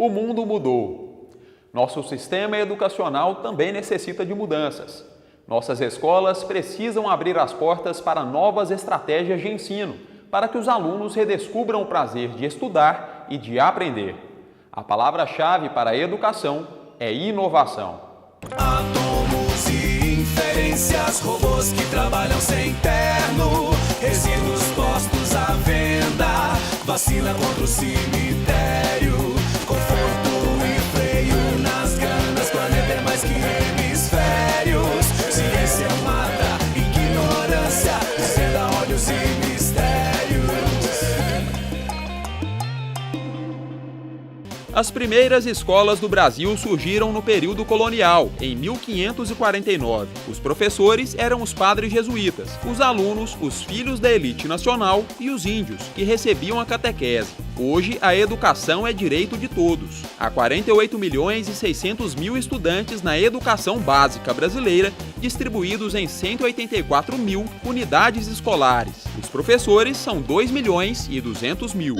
O mundo mudou. Nosso sistema educacional também necessita de mudanças. Nossas escolas precisam abrir as portas para novas estratégias de ensino, para que os alunos redescubram o prazer de estudar e de aprender. A palavra-chave para a educação é inovação. Átomos e inferências, robôs que trabalham sem terno, resíduos postos à venda, vacina contra o cemitério, conforto e freio nas ganas, planeta é mais que hemisférios, ciência mata, ignorância, desvenda olhos e mistérios. As primeiras escolas do Brasil surgiram no período colonial, em 1549. Os professores eram os padres jesuítas, os alunos, os filhos da elite nacional e os índios, que recebiam a catequese. Hoje, a educação é direito de todos. Há 48.600.000 estudantes na educação básica brasileira, distribuídos em 184.000 unidades escolares. Os professores são 2.200.000.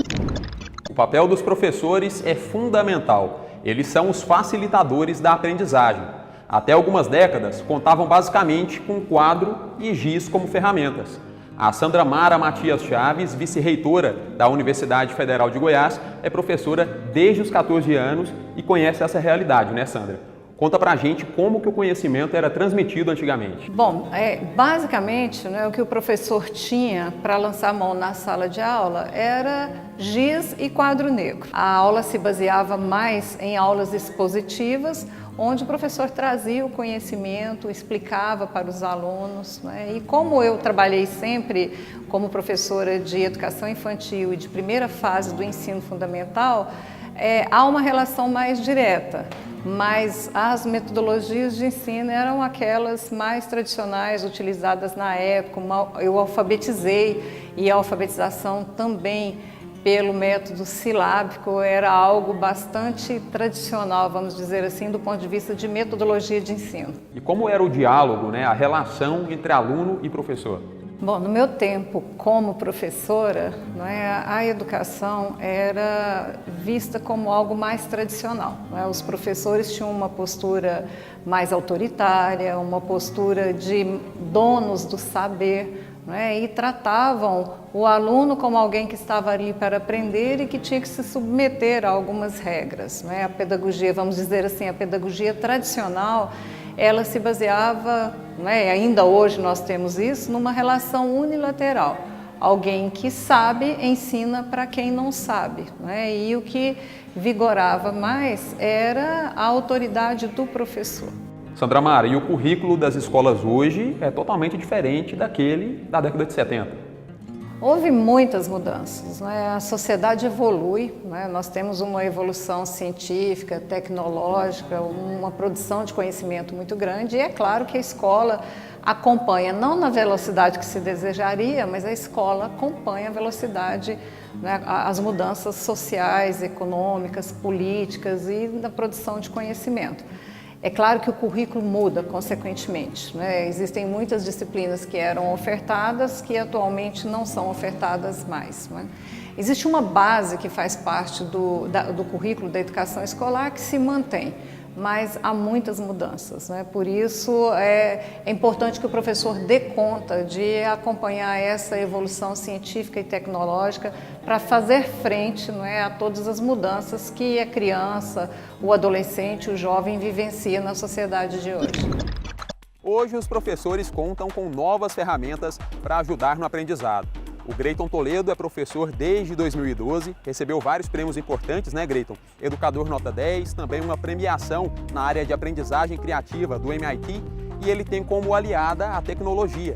O papel dos professores é fundamental. Eles são os facilitadores da aprendizagem. Até algumas décadas, contavam basicamente com quadro e giz como ferramentas. A Sandra Mara Matias Chaves, vice-reitora da Universidade Federal de Goiás, é professora desde os 14 anos e conhece essa realidade, né, Sandra? Conta pra gente como que o conhecimento era transmitido antigamente. Bom, basicamente, né, o que o professor tinha para lançar a mão na sala de aula era giz e quadro negro. A aula se baseava mais em aulas expositivas, onde o professor trazia o conhecimento, explicava para os alunos, né? E como eu trabalhei sempre como professora de educação infantil e de primeira fase do ensino fundamental, há uma relação mais direta. Mas as metodologias de ensino eram aquelas mais tradicionais utilizadas na época. Eu alfabetizei e a alfabetização também pelo método silábico era algo bastante tradicional, vamos dizer assim, do ponto de vista de metodologia de ensino. E como era o diálogo, né, a relação entre aluno e professor? Bom, no meu tempo como professora, a educação era vista como algo mais tradicional. Os professores tinham uma postura mais autoritária, uma postura de donos do saber, e tratavam o aluno como alguém que estava ali para aprender e que tinha que se submeter a algumas regras. A pedagogia, vamos dizer assim, a pedagogia tradicional, ela se baseava, ainda hoje nós temos isso, numa relação unilateral. Alguém que sabe ensina para quem não sabe. E o que vigorava mais era a autoridade do professor. Sandra Mara, e o currículo das escolas hoje é totalmente diferente daquele da década de 70? Houve muitas mudanças, a sociedade evolui, nós temos uma evolução científica, tecnológica, uma produção de conhecimento muito grande e é claro que a escola acompanha, não na velocidade que se desejaria, mas a escola acompanha a velocidade, as mudanças sociais, econômicas, políticas e da produção de conhecimento. É claro que o currículo muda, consequentemente. Existem muitas disciplinas que eram ofertadas que atualmente não são ofertadas mais. Existe uma base que faz parte do currículo da educação escolar que se mantém, mas há muitas mudanças. Por isso, é importante que o professor dê conta de acompanhar essa evolução científica e tecnológica para fazer frente a todas as mudanças que a criança, o adolescente, o jovem vivencia na sociedade de hoje. Hoje, os professores contam com novas ferramentas para ajudar no aprendizado. O Greyton Toledo é professor desde 2012, recebeu vários prêmios importantes, né, Greyton? Educador nota 10, também uma premiação na área de aprendizagem criativa do MIT, e ele tem como aliada a tecnologia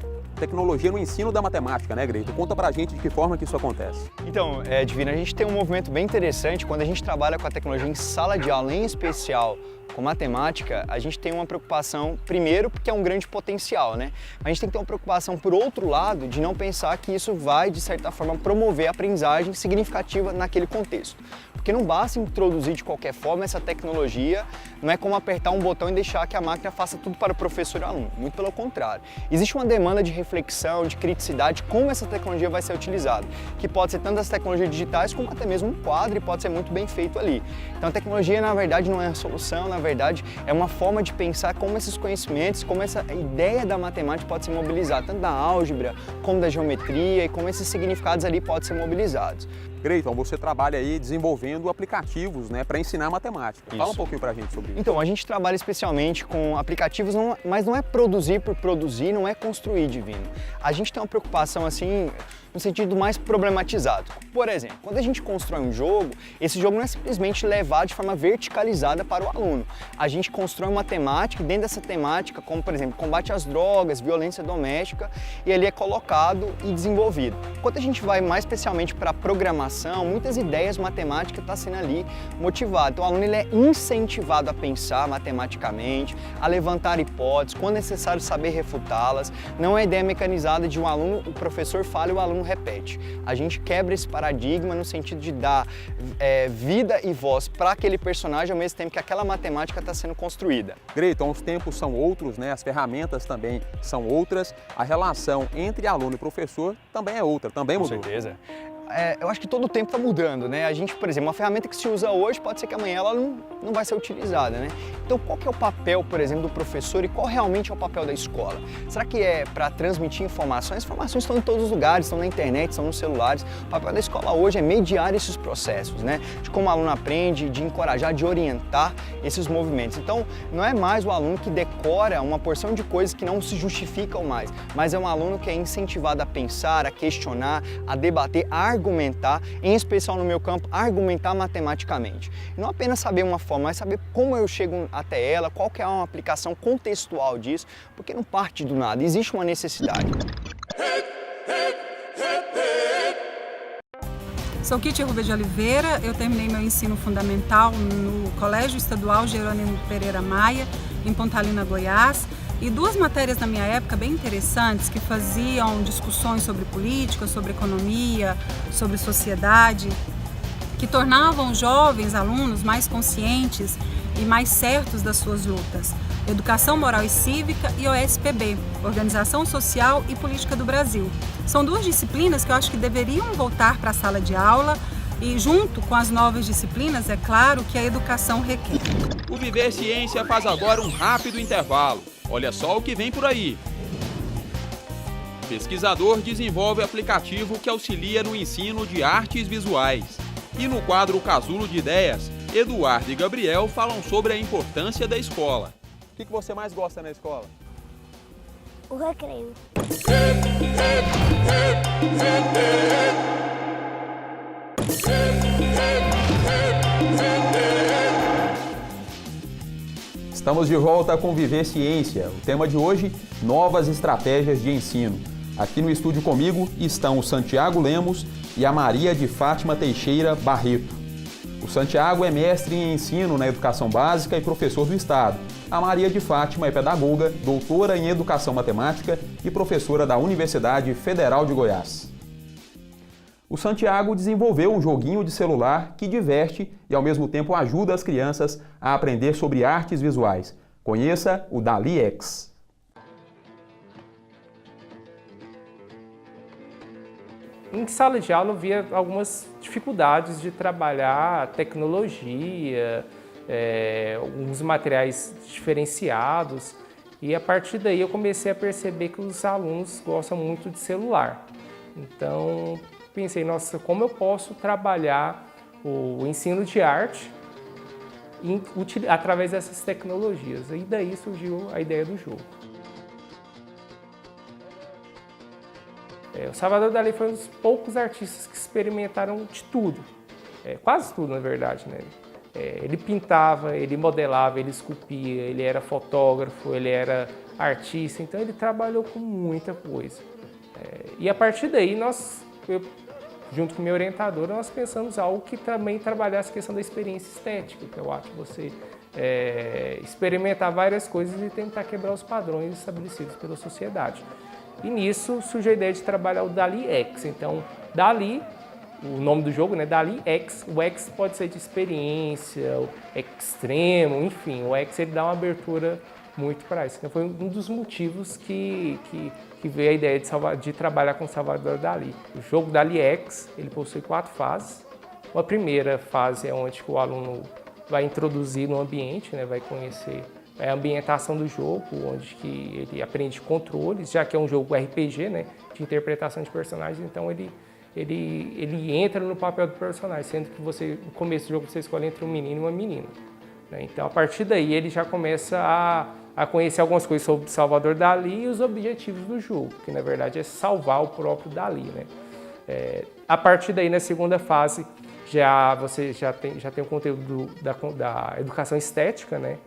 no ensino da matemática, né, Greyton? Conta pra gente de que forma que isso acontece. Então, Divina, a gente tem um movimento bem interessante quando a gente trabalha com a tecnologia em sala de aula, em especial com matemática. A gente tem uma preocupação, primeiro, porque é um grande potencial, né? Mas a gente tem que ter uma preocupação, por outro lado, de não pensar que isso vai, de certa forma, promover a aprendizagem significativa naquele contexto. Porque não basta introduzir de qualquer forma essa tecnologia, não é como apertar um botão e deixar que a máquina faça tudo para o professor e o aluno, muito pelo contrário. Existe uma demanda de reflexão, de criticidade, como essa tecnologia vai ser utilizada, que pode ser tanto as tecnologias digitais como até mesmo um quadro e pode ser muito bem feito ali. Então a tecnologia na verdade não é a solução, na verdade é uma forma de pensar como esses conhecimentos, como essa ideia da matemática pode ser mobilizada, tanto da álgebra como da geometria e como esses significados ali podem ser mobilizados. Cleiton, você trabalha aí desenvolvendo aplicativos, né, para ensinar matemática. Isso. Fala um pouquinho para a gente sobre isso. Então, a gente trabalha especialmente com aplicativos, mas não é produzir por produzir, não é construir divino. A gente tem uma preocupação assim, no sentido mais problematizado. Por exemplo, quando a gente constrói um jogo, esse jogo não é simplesmente levado de forma verticalizada para o aluno. A gente constrói uma temática e dentro dessa temática, como por exemplo, combate às drogas, violência doméstica, e ele é colocado e desenvolvido. Quando a gente vai mais especialmente para a programação, muitas ideias matemáticas estão sendo ali motivadas. Então o aluno ele é incentivado a pensar matematicamente, a levantar hipóteses, quando necessário saber refutá-las. Não é ideia mecanizada de um aluno, o professor fala e o aluno repete. A gente quebra esse paradigma no sentido de dar vida e voz para aquele personagem ao mesmo tempo que aquela matemática está sendo construída. Cleiton, os tempos são outros, né? As ferramentas também são outras, a relação entre aluno e professor também é outra, também mudou. Com certeza. Eu acho que todo o tempo está mudando, né? A gente, por exemplo, uma ferramenta que se usa hoje pode ser que amanhã ela não vai ser utilizada, né? Então, qual que é o papel, por exemplo, do professor e qual realmente é o papel da escola? Será que é para transmitir informações? As informações estão em todos os lugares, estão na internet, estão nos celulares. O papel da escola hoje é mediar esses processos, né? De como o aluno aprende, de encorajar, de orientar esses movimentos. Então, não é mais o aluno que decora uma porção de coisas que não se justificam mais, mas é um aluno que é incentivado a pensar, a questionar, a debater, a argumentar, em especial no meu campo, argumentar matematicamente. Não apenas saber uma forma, mas saber como eu chego até ela, qual que é uma aplicação contextual disso, porque não parte do nada, existe uma necessidade. Sou Kitty Rubens de Oliveira, eu terminei meu ensino fundamental no Colégio Estadual Jerônimo Pereira Maia, em Pontalina, Goiás. E duas matérias na minha época bem interessantes que faziam discussões sobre política, sobre economia, sobre sociedade, que tornavam os jovens alunos mais conscientes e mais certos das suas lutas. Educação Moral e Cívica e OSPB, Organização Social e Política do Brasil. São duas disciplinas que eu acho que deveriam voltar para a sala de aula e junto com as novas disciplinas, é claro, que a educação requer. O Viver Ciência faz agora um rápido intervalo. Olha só o que vem por aí. Pesquisador desenvolve aplicativo que auxilia no ensino de artes visuais. E no quadro Casulo de Ideias, Eduardo e Gabriel falam sobre a importância da escola. O que você mais gosta na escola? O recreio. Estamos de volta com Viver Ciência. O tema de hoje, novas estratégias de ensino. Aqui no estúdio comigo estão o Santiago Lemos e a Maria de Fátima Teixeira Barreto. O Santiago é mestre em ensino na educação básica e professor do Estado. A Maria de Fátima é pedagoga, doutora em educação matemática e professora da Universidade Federal de Goiás. O Santiago desenvolveu um joguinho de celular que diverte e, ao mesmo tempo, ajuda as crianças a aprender sobre artes visuais. Conheça o Dali X. Em sala de aula eu via algumas dificuldades de trabalhar tecnologia, alguns materiais diferenciados, e a partir daí eu comecei a perceber que os alunos gostam muito de celular. Então pensei, nossa, como eu posso trabalhar o ensino de arte através dessas tecnologias? E daí surgiu a ideia do jogo. O Salvador Dalí foi um dos poucos artistas que experimentaram de tudo, quase tudo na verdade, né? Ele pintava, ele modelava, ele esculpia, ele era fotógrafo, ele era artista, então ele trabalhou com muita coisa. E a partir daí, junto com minha orientadora, nós pensamos algo que também trabalhasse a questão da experiência estética, que eu acho que você experimentar várias coisas e tentar quebrar os padrões estabelecidos pela sociedade. E nisso surgiu a ideia de trabalhar o Dali X. Então, Dali o nome do jogo, né, DALL-E X. O X pode ser de experiência, o extremo, enfim, o X ele dá uma abertura muito para isso. Então foi um dos motivos que veio a ideia de trabalhar com Salvador Dalí. O jogo DALL-E X, ele possui 4 fases. Uma primeira fase é onde o aluno vai introduzir no ambiente, né, vai conhecer a ambientação do jogo, onde que ele aprende controles, já que é um jogo RPG, né, de interpretação de personagens, então ele entra no papel do personagem, sendo que você, no começo do jogo, você escolhe entre um menino e uma menina. Né? Então, a partir daí, ele já começa a conhecer algumas coisas sobre Salvador Dalí e os objetivos do jogo, que na verdade é salvar o próprio Dalí. Né? A partir daí, na segunda fase, você já tem o conteúdo da educação estética, né?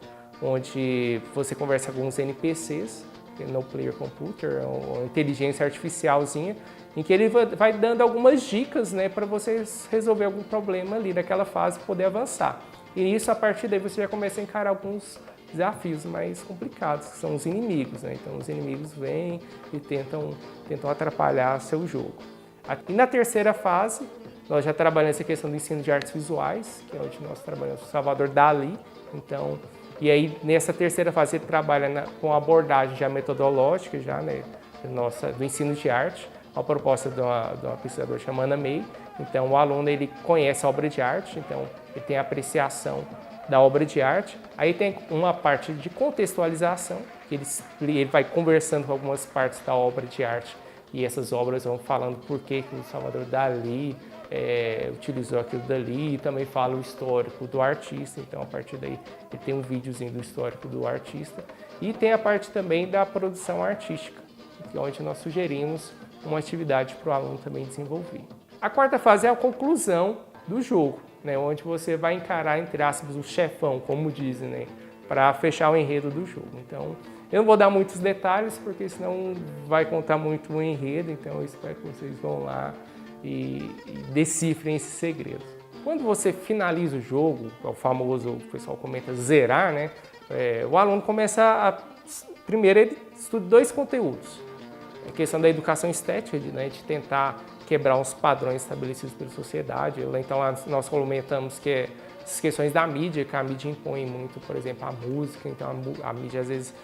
Onde você conversa com alguns NPCs, no Player Computer, uma inteligência artificialzinha, em que ele vai dando algumas dicas, né, para você resolver algum problema ali daquela fase e poder avançar. E isso, a partir daí, você já começa a encarar alguns desafios mais complicados, que são os inimigos. Né? Então, os inimigos vêm e tentam atrapalhar seu jogo. E na terceira fase, nós já trabalhamos essa questão do ensino de artes visuais, que é onde nós trabalhamos com Salvador Dalí. Então, e aí, nessa terceira fase, ele trabalha com a abordagem já metodológica, já, né, do ensino de arte, uma proposta de uma pesquisadora chamada Ana May. Então, o aluno ele conhece a obra de arte, então ele tem a apreciação da obra de arte. Aí tem uma parte de contextualização, que ele vai conversando com algumas partes da obra de arte, e essas obras vão falando por que o Salvador Dalí utilizou aquilo dali, e também fala o histórico do artista. Então, a partir daí, ele tem um videozinho do histórico do artista. E tem a parte também da produção artística, que é onde nós sugerimos uma atividade para o aluno também desenvolver. A quarta fase é a conclusão do jogo, né, onde você vai encarar, entre aspas, o chefão, como dizem, né, para fechar o enredo do jogo. Então, eu não vou dar muitos detalhes, porque senão vai contar muito o enredo, então eu espero que vocês vão lá e decifrem esses segredos. Quando você finaliza o jogo, o famoso, o pessoal comenta, zerar, né, o aluno começa primeiro ele estuda 2 conteúdos. A questão da educação estética, né, de tentar quebrar os padrões estabelecidos pela sociedade. Então, nós comentamos que as questões da mídia, que a mídia impõe muito, por exemplo, a música. Então, a mídia, às vezes,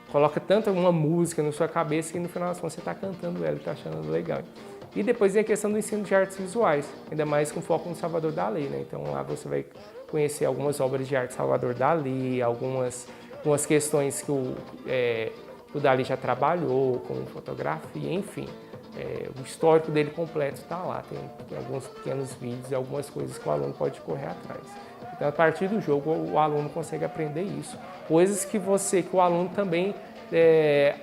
coloca tanto uma música na sua cabeça que, no final das contas, você está cantando ela e está achando legal. E depois tem a questão do ensino de artes visuais, ainda mais com foco no Salvador Dalí. Né? Então, lá você vai conhecer algumas obras de arte de Salvador Dalí, algumas questões que o Dalí já trabalhou, como fotografia, enfim. O histórico dele completo está lá, tem alguns pequenos vídeos e algumas coisas que o aluno pode correr atrás. Então, a partir do jogo, o aluno consegue aprender isso. Coisas que o aluno também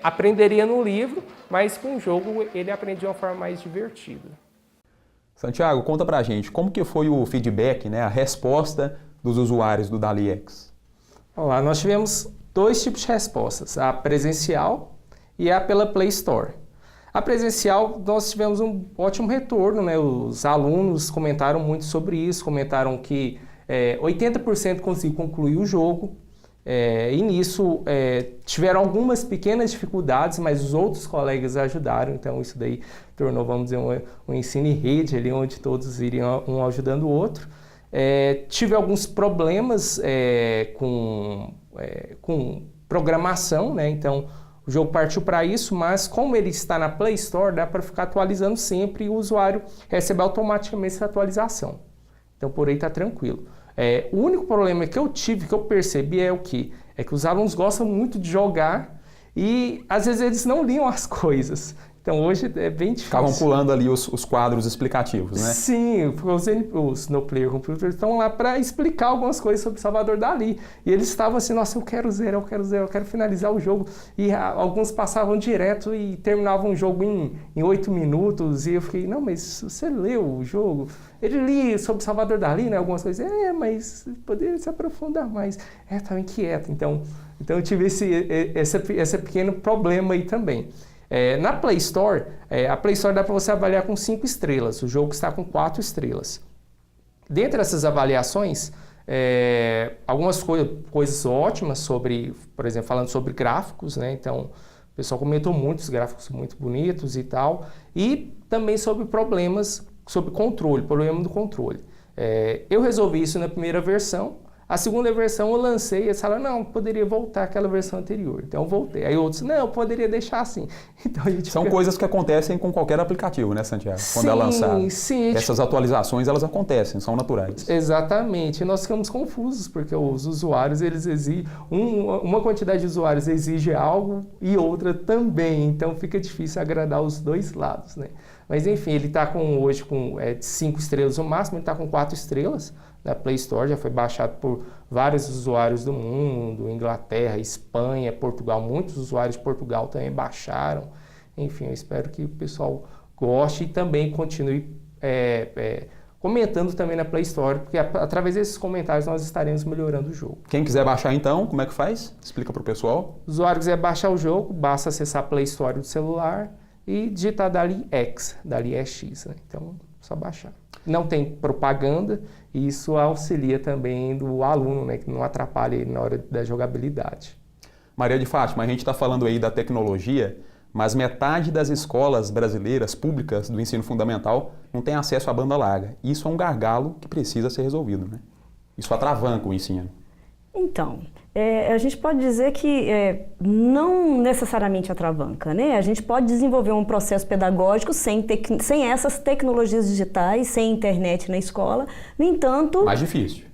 aprenderia no livro, mas com o jogo ele aprende de uma forma mais divertida. Santiago, conta pra gente, como que foi o feedback, né, a resposta dos usuários do DALL-E X? Olá, nós tivemos 2 tipos de respostas, a presencial e a pela Play Store. A presencial, nós tivemos um ótimo retorno, né? Os alunos comentaram muito sobre isso, comentaram que 80% conseguiu concluir o jogo, e nisso tiveram algumas pequenas dificuldades, mas os outros colegas ajudaram, então isso daí tornou, vamos dizer, um ensino em rede, ali, onde todos iriam um ajudando o outro. Tive alguns problemas com programação, né? Então o jogo partiu para isso, mas como ele está na Play Store, dá para ficar atualizando sempre e o usuário recebe automaticamente essa atualização. Então por aí está tranquilo. O único problema que eu percebi é o quê? É que os alunos gostam muito de jogar e às vezes eles não liam as coisas. Então hoje é bem difícil. Ficavam pulando ali os quadros explicativos, né? Sim, os No Player Computer estão lá para explicar algumas coisas sobre Salvador Dalí. E eles estavam assim, nossa, eu quero zerar, eu quero finalizar o jogo. E alguns passavam direto e terminavam o jogo em 8 minutos. E eu fiquei, não, mas você leu o jogo? Ele lia sobre Salvador Dalí, né? Algumas coisas, mas poderia se aprofundar mais. Estava inquieto. Então eu tive esse pequeno problema aí também. Na Play Store, a Play Store dá para você avaliar com 5 estrelas, o jogo está com 4 estrelas. Dentre essas avaliações, algumas coisas ótimas sobre, por exemplo, falando sobre gráficos, né? Então, o pessoal comentou muito, os gráficos muito bonitos e tal, e também sobre problemas sobre controle, problema do controle. Eu resolvi isso na primeira versão. A segunda versão eu lancei e eles falaram, não, poderia voltar àquela versão anterior. Então eu voltei. Aí outros, não, eu poderia deixar assim. Então, São coisas que acontecem com qualquer aplicativo, né, Santiago? Quando é lançado. Sim. Essas atualizações, elas acontecem, são naturais. Exatamente. E nós ficamos confusos, porque os usuários, eles exigem... Uma quantidade de usuários exige algo e outra também. Então fica difícil agradar os dois lados, né? Mas enfim, ele está hoje com 5 estrelas no máximo, ele está com 4 estrelas. Na Play Store, já foi baixado por vários usuários do mundo, Inglaterra, Espanha, Portugal, muitos usuários de Portugal também baixaram. Enfim, eu espero que o pessoal goste e também continue comentando também na Play Store, porque através desses comentários nós estaremos melhorando o jogo. Quem quiser baixar então, como é que faz? Explica para o pessoal. O usuário quiser baixar o jogo, basta acessar a Play Store do celular e digitar dali X, dali é X, né? Então, só baixar. Não tem propaganda e isso auxilia também do aluno, né, que não atrapalha ele na hora da jogabilidade. Maria de Fátima, a gente está falando aí da tecnologia, mas metade das escolas brasileiras públicas do ensino fundamental não tem acesso à banda larga. Isso é um gargalo que precisa ser resolvido, né? Isso atravanca o ensino. Então, a gente pode dizer que não necessariamente atravanca, né? A gente pode desenvolver um processo pedagógico sem essas tecnologias digitais, sem internet na escola. No entanto... Mais difícil.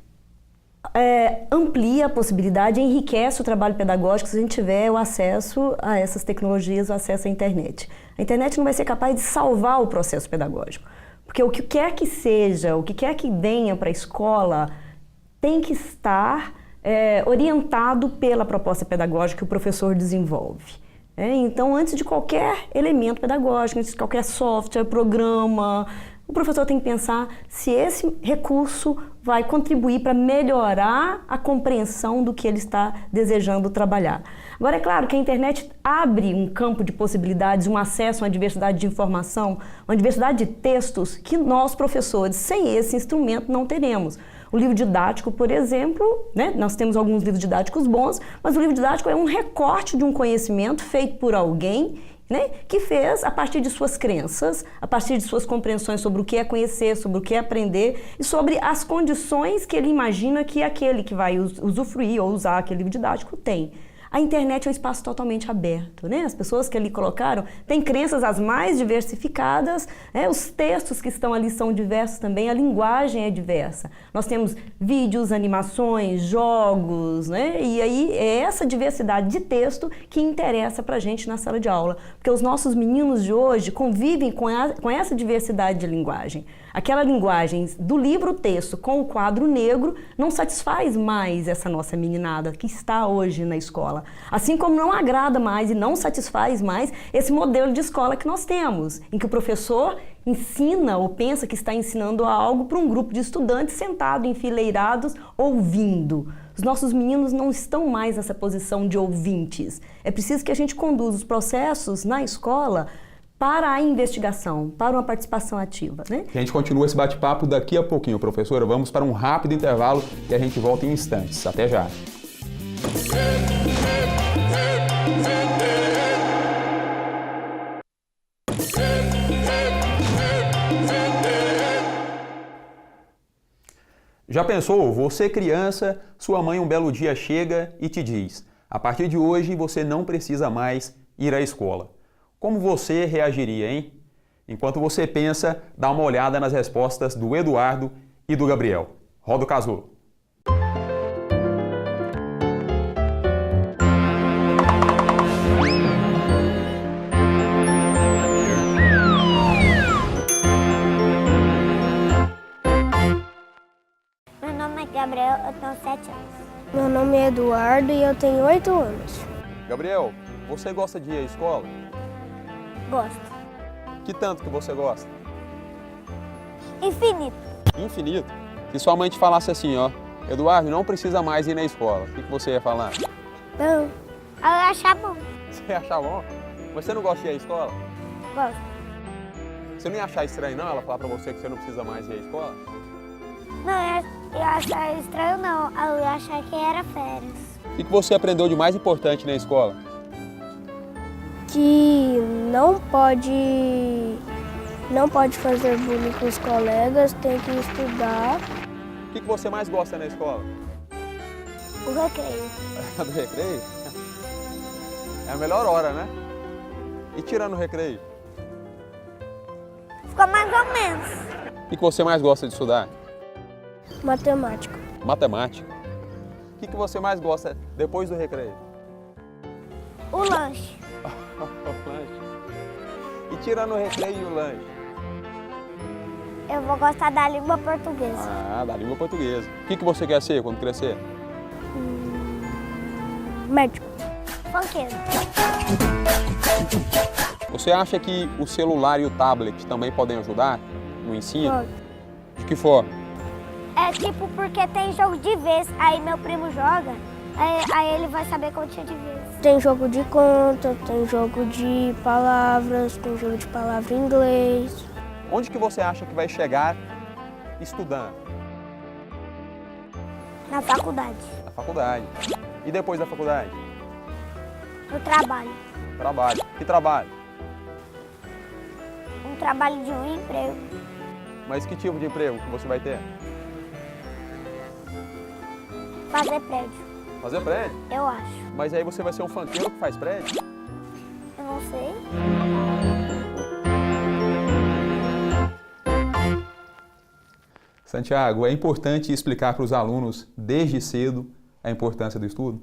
Amplia a possibilidade, enriquece o trabalho pedagógico se a gente tiver o acesso a essas tecnologias, o acesso à internet. A internet não vai ser capaz de salvar o processo pedagógico, porque o que quer que seja, o que quer que venha para a escola, tem que estar orientado pela proposta pedagógica que o professor desenvolve. Então, antes de qualquer elemento pedagógico, antes de qualquer software, programa, o professor tem que pensar se esse recurso vai contribuir para melhorar a compreensão do que ele está desejando trabalhar. Agora, é claro que a internet abre um campo de possibilidades, um acesso a uma diversidade de informação, uma diversidade de textos que nós, professores, sem esse instrumento, não teremos. O livro didático, por exemplo, né? Nós temos alguns livros didáticos bons, mas o livro didático é um recorte de um conhecimento feito por alguém, né, que fez a partir de suas crenças, a partir de suas compreensões sobre o que é conhecer, sobre o que é aprender e sobre as condições que ele imagina que aquele que vai usufruir ou usar aquele livro didático tem. A internet é um espaço totalmente aberto, né? As pessoas que ali colocaram têm crenças as mais diversificadas, né? Os textos que estão ali são diversos também, a linguagem é diversa. Nós temos vídeos, animações, jogos, né? E aí é essa diversidade de texto que interessa pra gente na sala de aula, porque os nossos meninos de hoje convivem com essa diversidade de linguagem. Aquela linguagem do livro-texto com o quadro negro não satisfaz mais essa nossa meninada que está hoje na escola. Assim como não agrada mais e não satisfaz mais esse modelo de escola que nós temos, em que o professor ensina ou pensa que está ensinando algo para um grupo de estudantes sentado, enfileirados, ouvindo. Os nossos meninos não estão mais nessa posição de ouvintes. É preciso que a gente conduza os processos na escola para a investigação, para uma participação ativa, né? A gente continua esse bate-papo daqui a pouquinho, professora. Vamos para um rápido intervalo e a gente volta em instantes. Até já! Já pensou? Você criança, sua mãe um belo dia chega e te diz: a partir de hoje você não precisa mais ir à escola. Como você reagiria, hein? Enquanto você pensa, dá uma olhada nas respostas do Eduardo e do Gabriel. Roda o casulo. Meu nome é Gabriel, eu tenho 7 anos. Meu nome é Eduardo e eu tenho 8 anos. Gabriel, você gosta de ir à escola? Gosto. Que tanto que você gosta? Infinito. Infinito? Se sua mãe te falasse assim, ó, Eduardo, não precisa mais ir na escola, o que você ia falar? Não. Eu ia achar bom. Você ia achar bom? Mas você não gosta de ir à escola? Gosto. Você não ia achar estranho, não, ela falar pra você que você não precisa mais ir à escola? Não, eu ia achar estranho não. Eu ia achar que era férias. O que você aprendeu de mais importante na escola? Que não pode Não pode fazer bullying com os colegas, tem que estudar. O que você mais gosta na escola? O recreio. Do recreio? É a melhor hora, né? E tirando o recreio? Ficou mais ou menos. O que você mais gosta de estudar? Matemática. Matemática. O que você mais gosta depois do recreio? O lanche. O lanche. E tirando o recreio e o lanche? Eu vou gostar da língua portuguesa. Ah, da língua portuguesa. O que você quer ser quando crescer? Médico. Funkeiro. Você acha que o celular e o tablet também podem ajudar no ensino? Pode. De que forma? É tipo porque tem jogo de vez, aí meu primo joga, aí ele vai saber quantia de vez. Tem jogo de conta, tem jogo de palavras, tem jogo de palavra em inglês. Onde que você acha que vai chegar estudando? Na faculdade. Na faculdade. E depois da faculdade? No trabalho. Trabalho. Que trabalho? Um trabalho de um emprego. Mas que tipo de emprego que você vai ter? Fazer prédio. Fazer prédio? Eu acho. Mas aí você vai ser um funkeiro que faz prédio? Eu não sei. Santiago, é importante explicar para os alunos desde cedo a importância do estudo?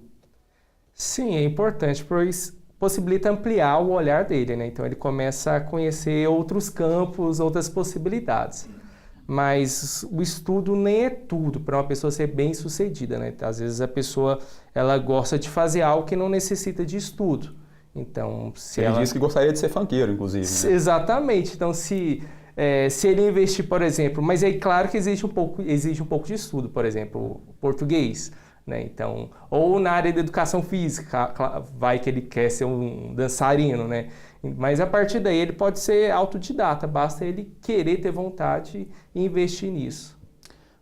Sim, é importante, pois possibilita ampliar o olhar dele, né? Então ele começa a conhecer outros campos, outras possibilidades. Mas o estudo nem é tudo para uma pessoa ser bem-sucedida, né? Às vezes a pessoa ela gosta de fazer algo que não necessita de estudo. Então, se ele disse que gostaria de ser funkeiro, inclusive, né? Exatamente. Então, se ele investir, por exemplo, mas aí claro que exige um pouco de estudo, por exemplo, português, né? Então, ou na área da educação física, vai que ele quer ser um dançarino, né? Mas a partir daí ele pode ser autodidata, basta ele querer ter vontade e investir nisso.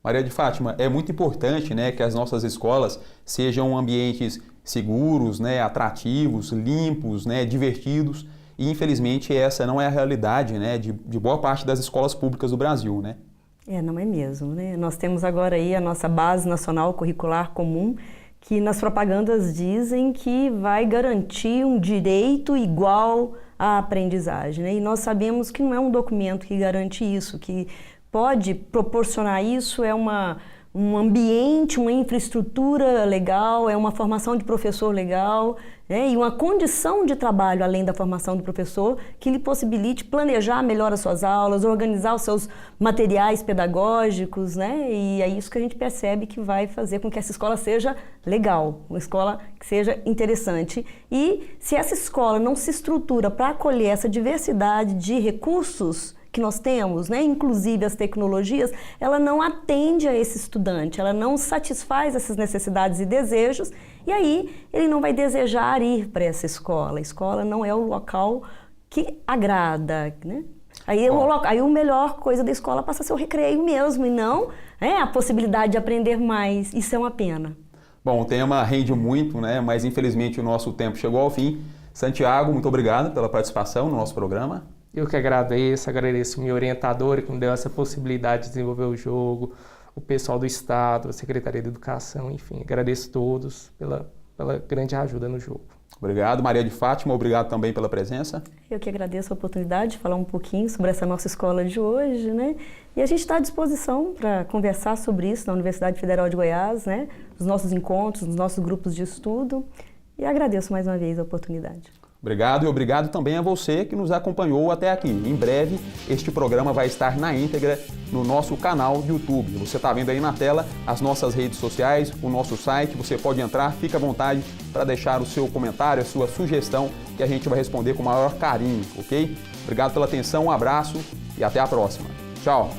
Maria de Fátima, é muito importante, né, que as nossas escolas sejam ambientes seguros, né, atrativos, limpos, né, divertidos. E infelizmente essa não é a realidade, né, de boa parte das escolas públicas do Brasil, né? Não é mesmo, né? Nós temos agora aí a nossa Base Nacional Curricular Comum, que nas propagandas dizem que vai garantir um direito igual à aprendizagem, né? E nós sabemos que não é um documento que garante isso, que pode proporcionar isso, um ambiente, uma infraestrutura legal, é uma formação de professor legal, né? E uma condição de trabalho além da formação do professor que lhe possibilite planejar melhor as suas aulas, organizar os seus materiais pedagógicos, né? E é isso que a gente percebe que vai fazer com que essa escola seja legal, uma escola que seja interessante. E se essa escola não se estrutura para acolher essa diversidade de recursos que nós temos, né, inclusive as tecnologias, ela não atende a esse estudante, ela não satisfaz essas necessidades e desejos, e aí ele não vai desejar ir para essa escola. A escola não é o local que agrada, né? Aí a melhor coisa da escola passa a ser o recreio mesmo, e não a possibilidade de aprender mais. Isso é uma pena. Bom, o tema rende muito, né? Mas infelizmente o nosso tempo chegou ao fim. Santiago, muito obrigado pela participação no nosso programa. Eu que agradeço minha orientadora que me deu essa possibilidade de desenvolver o jogo, o pessoal do Estado, a Secretaria de Educação, enfim, agradeço a todos pela grande ajuda no jogo. Obrigado, Maria de Fátima, obrigado também pela presença. Eu que agradeço a oportunidade de falar um pouquinho sobre essa nossa escola de hoje, né? E a gente está à disposição para conversar sobre isso na Universidade Federal de Goiás, né? Os nossos encontros, os nossos grupos de estudo, e agradeço mais uma vez a oportunidade. Obrigado e obrigado também a você que nos acompanhou até aqui. Em breve, este programa vai estar na íntegra no nosso canal do YouTube. Você está vendo aí na tela as nossas redes sociais, o nosso site. Você pode entrar, fica à vontade para deixar o seu comentário, a sua sugestão, que a gente vai responder com o maior carinho, ok? Obrigado pela atenção, um abraço e até a próxima. Tchau!